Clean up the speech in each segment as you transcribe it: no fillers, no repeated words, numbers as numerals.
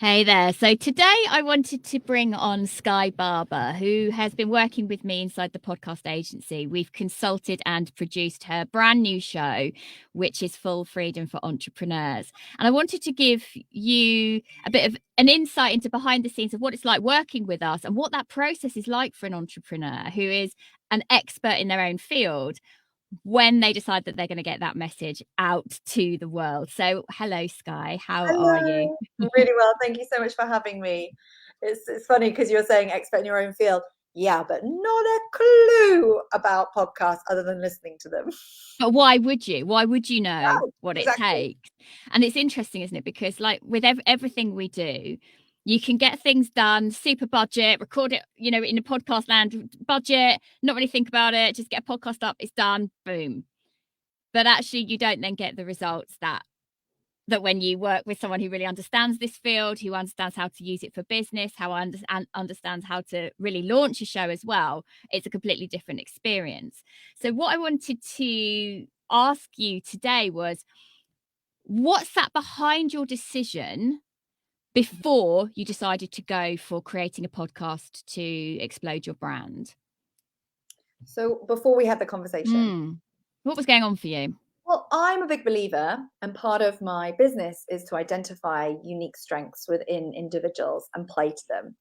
Hey there. So today I wanted to bring on Skye Barbour, who has been working with me inside the podcast agency. We've consulted and produced her brand new show, which is Full Freedom for Entrepreneurs. And I wanted to give you a bit of an insight into behind the scenes of what it's like working with us and what that process is like for an entrepreneur who is an expert in their own field when they decide that they're going to get that message out to the world. So hello, Skye. How are you? Hello. Really well. Thank you so much for having me. It's funny because you're saying expert in your own field. Yeah, but not a clue about podcasts other than listening to them. But why would you? Why would you know Oh, what it exactly. takes? And it's interesting, isn't it? Because like with everything we do, you can get things done, super budget, record it, in a podcast land, budget, not really think about it, just get a podcast up, it's done, boom. But actually you don't then get the results that when you work with someone who really understands this field, who understands how to use it for business, how understands how to really launch a show as well, it's a completely different experience. So what I wanted to ask you today was, what sat behind your decision before you decided to go for creating a podcast to explode your brand? So before we had the conversation, What was going on for you? well, I'm a big believer, and part of my business is to identify unique strengths within individuals and play to them.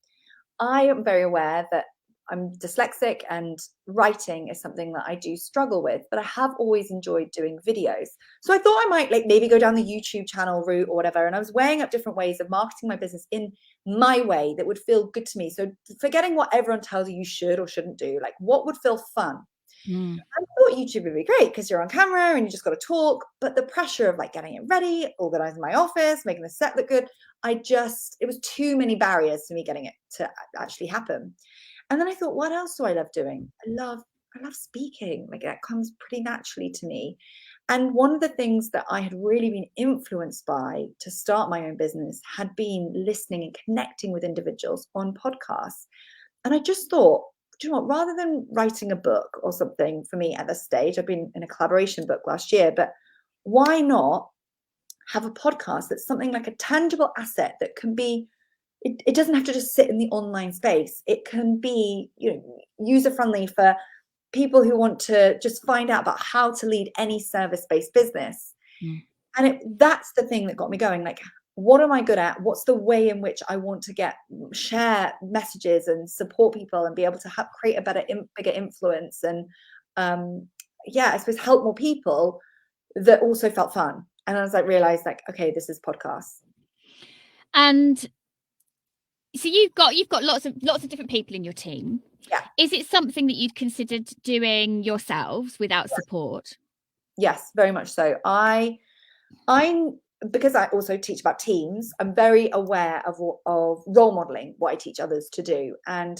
I am very aware that I'm dyslexic and writing is something that I do struggle with, but I have always enjoyed doing videos. So I thought I might maybe go down the YouTube channel route or whatever. And I was weighing up different ways of marketing my business in my way that would feel good to me. So forgetting what everyone tells you should or shouldn't do, like what would feel fun. Mm. I thought YouTube would be great because you're on camera and you just got to talk, but the pressure of like getting it ready, organizing my office, making the set look good, it was too many barriers to me getting it to actually happen. And then I thought, what else do I love doing? I love speaking. Like that comes pretty naturally to me. And one of the things that I had really been influenced by to start my own business had been listening and connecting with individuals on podcasts. And I just thought, do you know what, rather than writing a book or something for me at this stage, I've been in a collaboration book last year, but why not have a podcast that's something like a tangible asset that can be, it doesn't have to just sit in the online space. It can be, user friendly for people who want to just find out about how to lead any service-based business. Mm. And that's the thing that got me going. Like, what am I good at? What's the way in which I want to share messages and support people and be able to create a bigger influence and, I suppose help more people that also felt fun. And I was like, realized like, okay, this is podcasts. And so you've got lots of different people in your team. Yeah. Is it something that you'd considered doing yourselves without support? Yes, very much so. I'm because I also teach about teams, I'm very aware of role modeling, what I teach others to do. And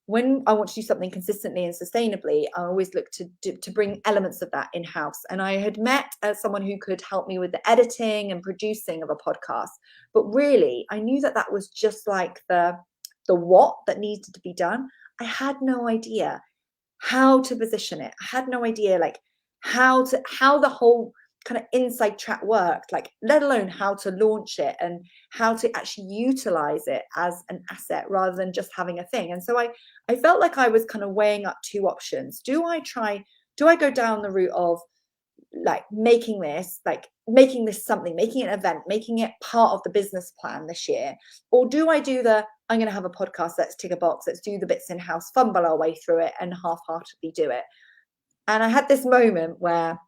when I want to do something consistently and sustainably, I always look to bring elements of that in-house. And I had met someone who could help me with the editing and producing of a podcast. But really, I knew that was just like the what that needed to be done. I had no idea how to position it. I had no idea like how the whole kind of inside track worked, like let alone how to launch it and how to actually utilize it as an asset rather than just having a thing. And so I felt like I was kind of weighing up two options. Do I go down the route of like making this something, making it an event, making it part of the business plan this year? Or do I do I'm going to have a podcast, let's tick a box, let's do the bits in-house, fumble our way through it and half-heartedly do it? And I had this moment where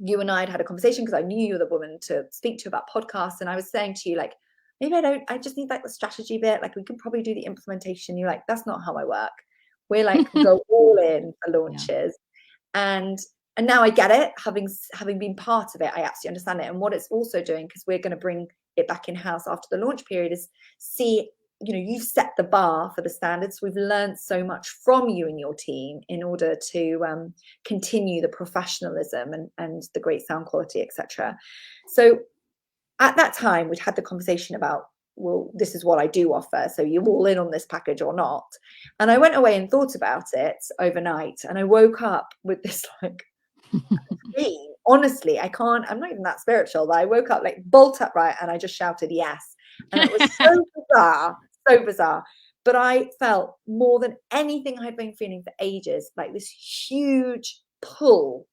you and I had a conversation because I knew you were the woman to speak to about podcasts. And I was saying to you, like, maybe I just need like the strategy bit. Like we can probably do the implementation. You're like, that's not how I work. We're like, go all in for launches. Yeah. And now I get it. Having been part of it, I absolutely understand it. And what it's also doing, because we're going to bring it back in-house after the launch period, is you've set the bar for the standards. We've learned so much from you and your team in order to continue the professionalism and the great sound quality, etc. So at that time, we'd had the conversation about, well, this is what I do offer. So you're all in on this package or not? And I went away and thought about it overnight. And I woke up with this like, honestly, I'm not even that spiritual, but I woke up like bolt upright and I just shouted yes. And it was so bizarre, so bizarre. But I felt more than anything I had been feeling for ages, like this huge pull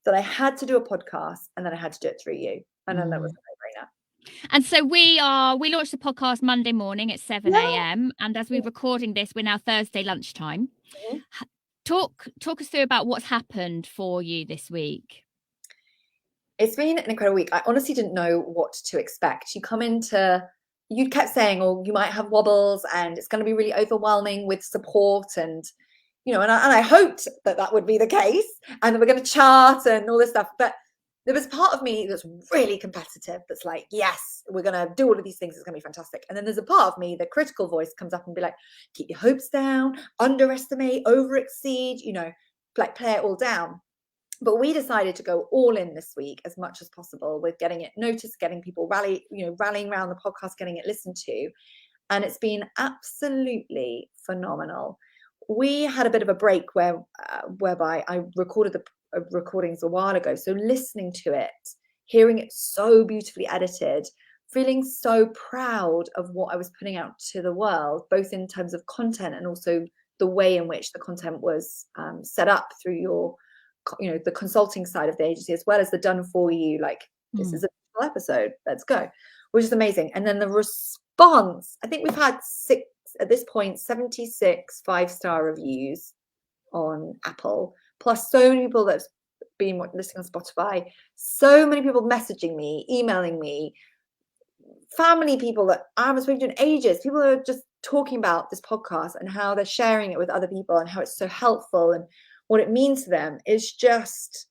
that I had to do a podcast, and then I had to do it through you. And then that was a no-brainer. And so we launched the podcast Monday morning at 7 a.m. And as we're recording this, we're now Thursday lunchtime. Mhm. Talk us through about what's happened for you this week. It's been an incredible week. I honestly didn't know what to expect. You kept saying, oh, you might have wobbles and it's going to be really overwhelming with support. And, and I hoped that that would be the case and that we're going to chart and all this stuff. But there was part of me that's really competitive. That's like, yes, we're going to do all of these things. It's going to be fantastic. And then there's a part of me, the critical voice comes up and be like, keep your hopes down, underestimate, overexceed, like play it all down. But we decided to go all in this week as much as possible with getting it noticed, getting people rallying around the podcast, getting it listened to. And it's been absolutely phenomenal. We had a bit of a break whereby I recorded the recordings a while ago. So listening to it, hearing it so beautifully edited, feeling so proud of what I was putting out to the world, both in terms of content and also the way in which the content was set up through the consulting side of the agency, as well as the done for you, like this is a full episode, let's go, which is amazing. And then the response, I think we've had at this point 76 5-star reviews on Apple, plus so many people that's been listening on Spotify, so many people messaging me, emailing me, family, people that I haven't spoken to in ages, people are just talking about this podcast and how they're sharing it with other people and how it's so helpful and what it means to them is just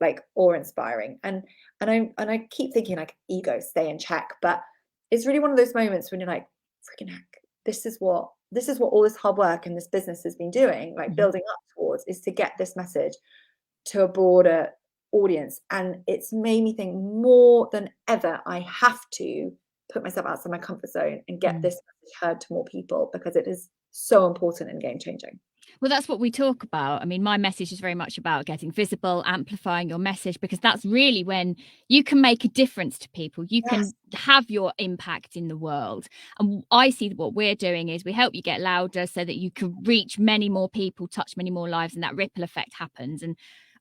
like awe-inspiring. And I keep thinking like ego, stay in check, but it's really one of those moments when you're like, freaking heck, this is what all this hard work and this business has been doing, like building up towards, is to get this message to a broader audience. And it's made me think more than ever I have to put myself outside my comfort zone and get this message heard to more people, because it is so important and game changing. Well, that's what we talk about. I mean, my message is very much about getting visible, amplifying your message, because that's really when you can make a difference to people. You can have your impact in the world. And I see what we're doing is we help you get louder so that you can reach many more people, touch many more lives, and that ripple effect happens. And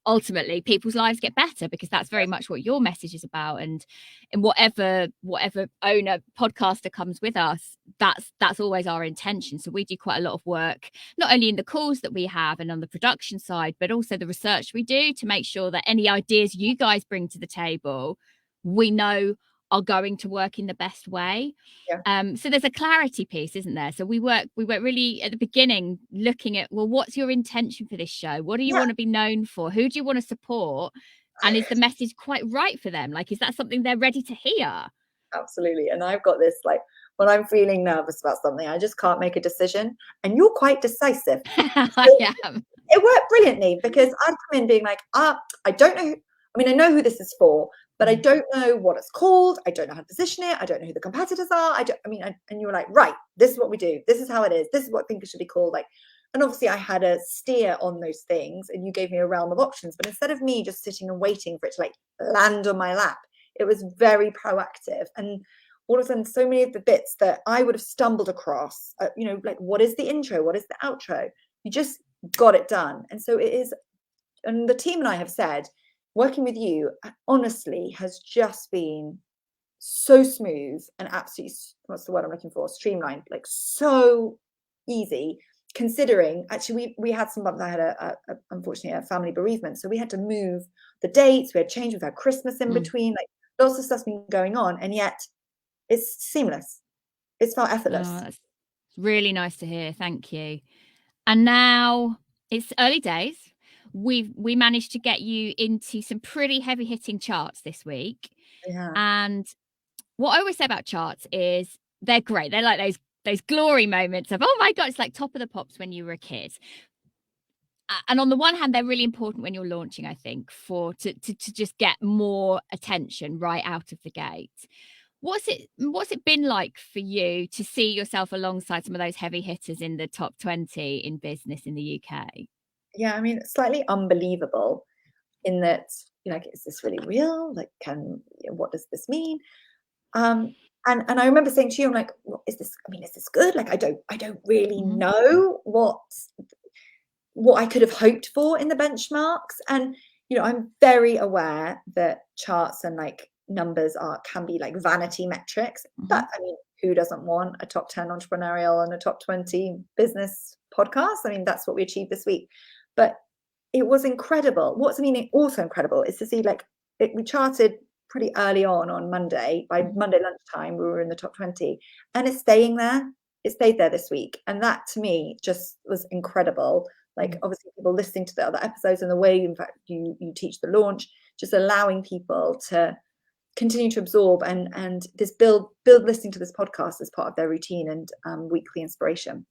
ultimately people's lives get better, because that's very much what your message is about. And whatever owner podcaster comes with us, that's always our intention. So we do quite a lot of work, not only in the calls that we have and on the production side, but also the research we do to make sure that any ideas you guys bring to the table, we know are going to work in the best way. So there's a clarity piece, isn't there? So we work really at the beginning looking at, well, what's your intention for this show? What do you want to be known for? Who do you want to support? And is the message quite right for them? Like, is that something they're ready to hear? Absolutely. And I've got this, like, when I'm feeling nervous about something, I just can't make a decision. And you're quite decisive. I am. It worked brilliantly, because I'd come in being like, I don't know. I mean, I know who this is for, but I don't know what it's called. I don't know how to position it. I don't know who the competitors are. And you were like, right, this is what we do. This is how it is. This is what I think it should be called. Like, and obviously I had a steer on those things, and you gave me a realm of options. But instead of me just sitting and waiting for it to like land on my lap, it was very proactive. And all of a sudden, so many of the bits that I would have stumbled across, like, what is the intro? What is the outro? You just got it done. And so it is. And the team and I have said, working with you honestly has just been so smooth and absolutely, what's the word I'm looking for, streamlined, like so easy, considering actually we had some bumps. I had unfortunately a family bereavement, so we had to move the dates, we had change, we've had Christmas in between, like lots of stuff's been going on, and yet it's seamless. It's felt effortless. Oh, that's really nice to hear. Thank you. And now it's early days. We managed to get you into some pretty heavy hitting charts this week. Yeah. And what I always say about charts is they're great. They're like those glory moments of, oh my God, it's like top of the pops when you were a kid. And on the one hand, they're really important when you're launching, I think, to just get more attention right out of the gate. What's it been like for you to see yourself alongside some of those heavy hitters in the top 20 in business in the UK? Yeah, I mean, slightly unbelievable in that, like, is this really real? Like, what does this mean? And I remember saying to you, I'm like, what is this? I mean, is this good? Like, I don't really Mm-hmm. know what I could have hoped for in the benchmarks. And, you know, I'm very aware that charts and like numbers can be like vanity metrics. Mm-hmm. But I mean, who doesn't want a top 10 entrepreneurial and a top 20 business podcast? I mean, that's what we achieved this week. But it was incredible. What's also incredible is to see like we charted pretty early on Monday. By Monday lunchtime, we were in the top 20, and it's staying there. It stayed there this week. And that to me just was incredible. Like obviously people listening to the other episodes and the way, in fact, you teach the launch, just allowing people to continue to absorb and this build listening to this podcast as part of their routine and weekly inspiration.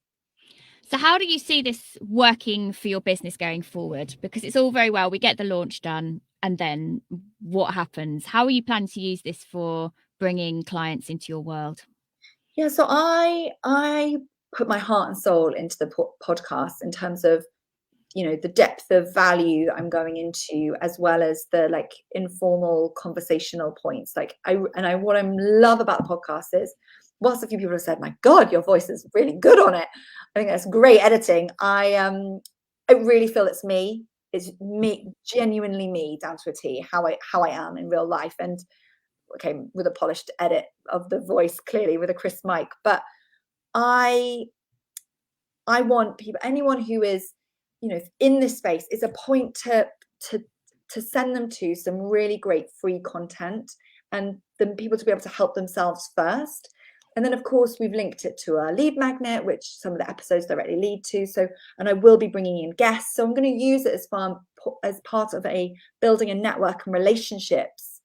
So how do you see this working for your business going forward? Because it's all very well, we get the launch done, and then what happens? How are you planning to use this for bringing clients into your world? Yeah, so I put my heart and soul into the podcast in terms of, you know, the depth of value I'm going into, as well as the like informal conversational points. Like what I love about the podcast is, whilst a few people have said, my God, your voice is really good on it, I think that's great editing. I really feel it's me, genuinely me, down to a T, how I am in real life. And okay, with a polished edit of the voice, clearly with a crisp mic. But I want people, anyone who is, you know, in this space, is a point to send them to some really great free content, and the people to be able to help themselves first. And then of course we've linked it to a lead magnet, which some of the episodes directly lead to. So, and I will be bringing in guests. So I'm going to use it as part of a building a network and relationships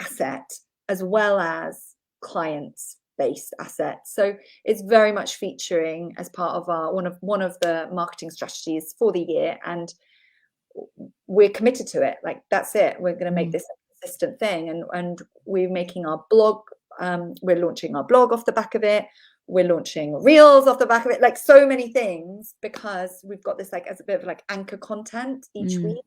asset, as well as clients based assets. So it's very much featuring as part of our one of the marketing strategies for the year, and we're committed to it. Like, that's it. We're going to make this a consistent thing, and we're making our blog. We're launching our blog off the back of it. We're launching reels off the back of it. Like, so many things, because we've got this like as a bit of like anchor content each week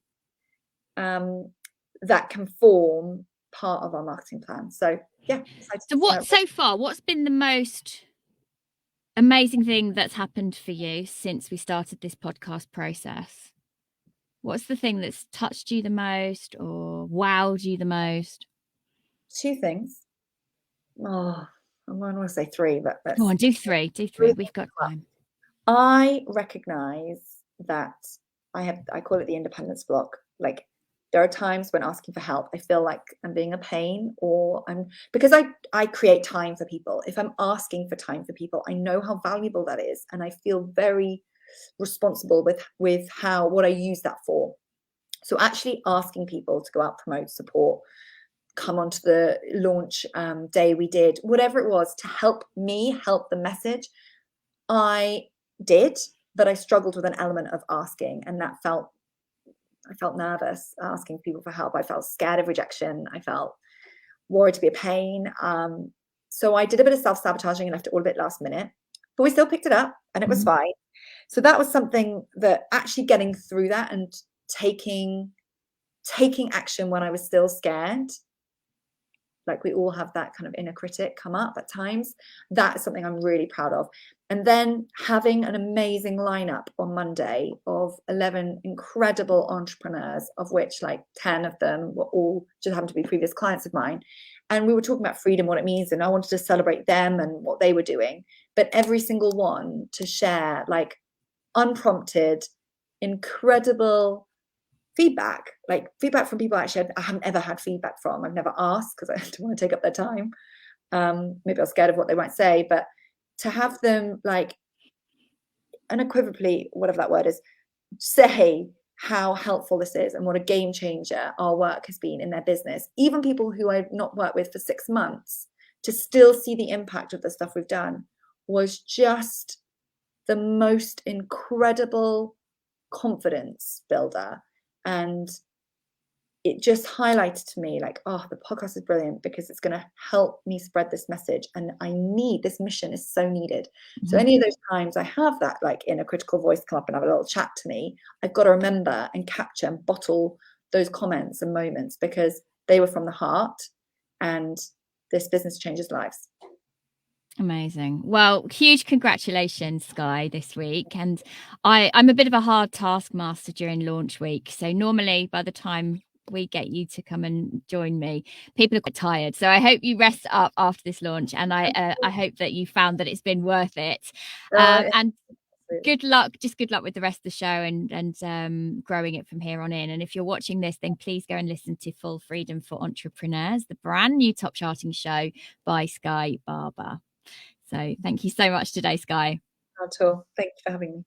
that can form part of our marketing plan. So yeah. So what's been the most amazing thing that's happened for you since we started this podcast process? What's the thing that's touched you the most or wowed you the most? Two things. Oh, I want to say three, but go on, do three. We've got time. I recognize that I call it the independence block. Like, there are times when asking for help, I feel like I'm being a pain, or because I create time for people. If I'm asking for time for people, I know how valuable that is, and I feel very responsible with what I use that for. So actually asking people to go out, promote, support, come onto the launch day we did, whatever it was, to help me help the message, I did, but I struggled with an element of asking, and I felt nervous asking people for help. I felt scared of rejection. I felt worried to be a pain. So I did a bit of self-sabotaging and left it all a bit last minute, but we still picked it up and it was fine. So that was something that actually getting through that and taking action when I was still scared. Like, we all have that kind of inner critic come up at times. That is something I'm really proud of. And then having an amazing lineup on Monday of 11 incredible entrepreneurs, of which like 10 of them were all just happened to be previous clients of mine. And we were talking about freedom, what it means, and I wanted to celebrate them and what they were doing. But every single one to share like unprompted, incredible feedback from people actually I haven't ever had feedback from. I've never asked because I don't want to take up their time. Maybe I'm scared of what they might say, but to have them like unequivocally, whatever that word is, say how helpful this is and what a game changer our work has been in their business. Even people who I've not worked with for 6 months, to still see the impact of the stuff we've done, was just the most incredible confidence builder. And it just highlighted to me like, oh, the podcast is brilliant because it's going to help me spread this message. And this mission is so needed. So any of those times I have that like inner critical voice come up and have a little chat to me, I've got to remember and capture and bottle those comments and moments, because they were from the heart, and this business changes lives. Amazing. Well, huge congratulations, Skye, this week. And I'm a bit of a hard taskmaster during launch week. So normally by the time we get you to come and join me, people are quite tired. So I hope you rest up after this launch, and I hope that you found that it's been worth it. Uh, And good luck, just good luck with the rest of the show, and growing it from here on in. And if you're watching this, then please go and listen to Full Freedom for Entrepreneurs, the brand new top charting show by Skye Barbour. So thank you so much today, Skye. Not at all. Thank you for having me.